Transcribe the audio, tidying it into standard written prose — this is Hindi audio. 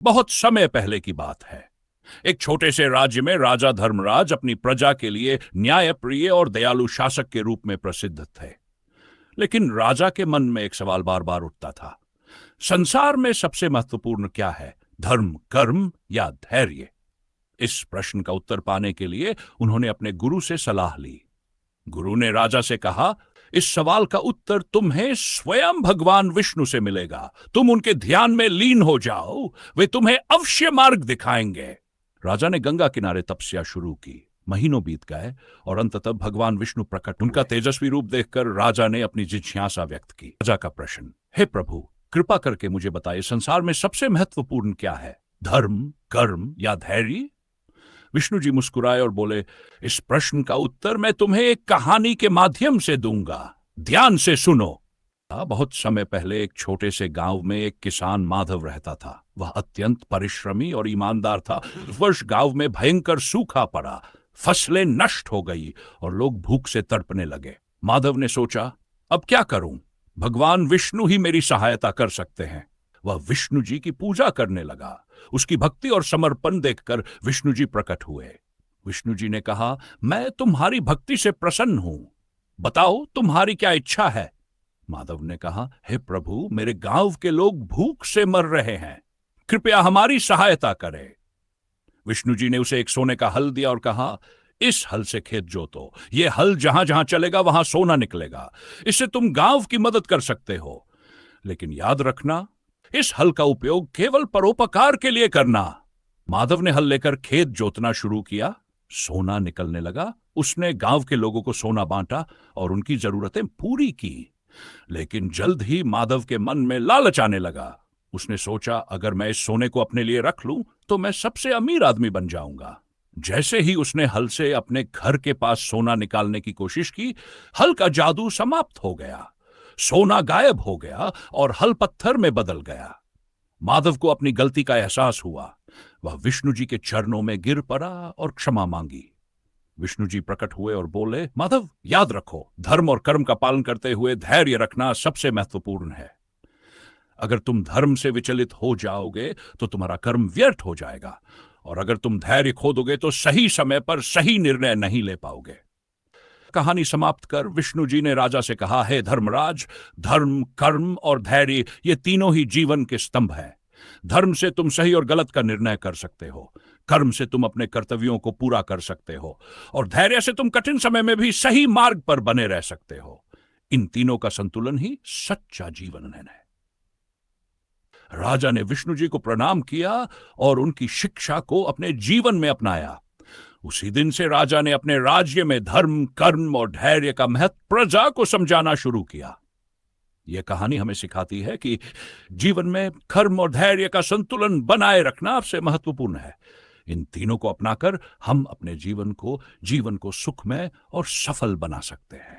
बहुत समय पहले की बात है। एक छोटे से राज्य में राजा धर्मराज अपनी प्रजा के लिए न्यायप्रिय और दयालु शासक के रूप में प्रसिद्ध थे। लेकिन राजा के मन में एक सवाल बार बार उठता था, संसार में सबसे महत्वपूर्ण क्या है, धर्म, कर्म या धैर्य? इस प्रश्न का उत्तर पाने के लिए उन्होंने अपने गुरु से सलाह ली। गुरु ने राजा से कहा, इस सवाल का उत्तर तुम्हें स्वयं भगवान विष्णु से मिलेगा। तुम उनके ध्यान में लीन हो जाओ, वे तुम्हें अवश्य मार्ग दिखाएंगे। राजा ने गंगा किनारे तपस्या शुरू की। महीनों बीत गए और अंततः भगवान विष्णु प्रकट। उनका तेजस्वी रूप देखकर राजा ने अपनी जिज्ञासा व्यक्त की। राजा का प्रश्न, हे प्रभु, कृपा करके मुझे बताइए, संसार में सबसे महत्वपूर्ण क्या है, धर्म, कर्म या धैर्य? विष्णु जी मुस्कुराए और बोले, इस प्रश्न का उत्तर मैं तुम्हें एक कहानी के माध्यम से दूंगा। ध्यान से सुनो। बहुत समय पहले एक छोटे से गांव में एक किसान माधव रहता था। वह अत्यंत परिश्रमी और ईमानदार था। उस वर्ष गांव में भयंकर सूखा पड़ा, फसलें नष्ट हो गई और लोग भूख से तड़पने लगे। माधव ने सोचा, अब क्या करूं? भगवान विष्णु ही मेरी सहायता कर सकते हैं। वह विष्णु जी की पूजा करने लगा। उसकी भक्ति और समर्पण देखकर विष्णु जी प्रकट हुए। विष्णु जी ने कहा, मैं तुम्हारी भक्ति से प्रसन्न हूं, बताओ तुम्हारी क्या इच्छा है? माधव ने कहा, हे प्रभु, मेरे गांव के लोग भूख से मर रहे हैं, कृपया हमारी सहायता करें। विष्णु जी ने उसे एक सोने का हल दिया और कहा, इस हल से खेत जोतो। यह हल जहां जहां चलेगा वहां सोना निकलेगा। इससे तुम गांव की मदद कर सकते हो, लेकिन याद रखना, इस हल का उपयोग केवल परोपकार के लिए करना। माधव ने हल लेकर खेत जोतना शुरू किया। सोना निकलने लगा। उसने गांव के लोगों को सोना बांटा और उनकी जरूरतें पूरी की। लेकिन जल्द ही माधव के मन में लालच आने लगा। उसने सोचा, अगर मैं इस सोने को अपने लिए रख लूं तो मैं सबसे अमीर आदमी बन जाऊंगा। जैसे ही उसने हल से अपने घर के पास सोना निकालने की कोशिश की, हल का जादू समाप्त हो गया। सोना गायब हो गया और हल पत्थर में बदल गया। माधव को अपनी गलती का एहसास हुआ। वह विष्णु जी के चरणों में गिर पड़ा और क्षमा मांगी। विष्णु जी प्रकट हुए और बोले, माधव, याद रखो, धर्म और कर्म का पालन करते हुए धैर्य रखना सबसे महत्वपूर्ण है। अगर तुम धर्म से विचलित हो जाओगे तो तुम्हारा कर्म व्यर्थ हो जाएगा, और अगर तुम धैर्य खो दोगे तो सही समय पर सही निर्णय नहीं ले पाओगे। कहानी समाप्त कर विष्णु जी ने राजा से कहा, हे धर्मराज, धर्म, कर्म और धैर्य ये तीनों ही जीवन के स्तंभ हैं। धर्म से तुम सही और गलत का निर्णय कर सकते हो, कर्म से तुम अपने कर्तव्यों को पूरा कर सकते हो, और धैर्य से तुम कठिन समय में भी सही मार्ग पर बने रह सकते हो। इन तीनों का संतुलन ही सच्चा जीवन है। राजा ने विष्णु जी को प्रणाम किया और उनकी शिक्षा को अपने जीवन में अपनाया। उसी दिन से राजा ने अपने राज्य में धर्म, कर्म और धैर्य का महत्व प्रजा को समझाना शुरू किया। यह कहानी हमें सिखाती है कि जीवन में कर्म और धैर्य का संतुलन बनाए रखना सबसे महत्वपूर्ण है। इन तीनों को अपनाकर हम अपने जीवन को सुखमय और सफल बना सकते हैं।